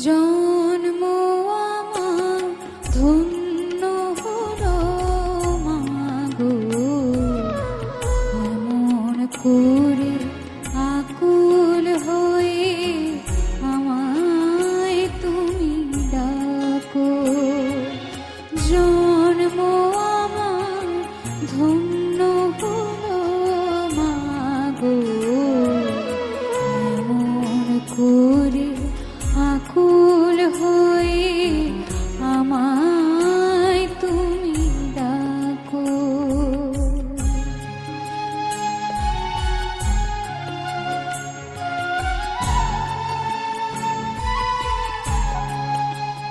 জন্ম আমার ধন্য হলো মাগো, এমন করে আকুল হয়ে আমায় তুমি ডাকো। জন্ম আমার ধন্য হলো মাগো, এমন করে আকুল হয়ে আমার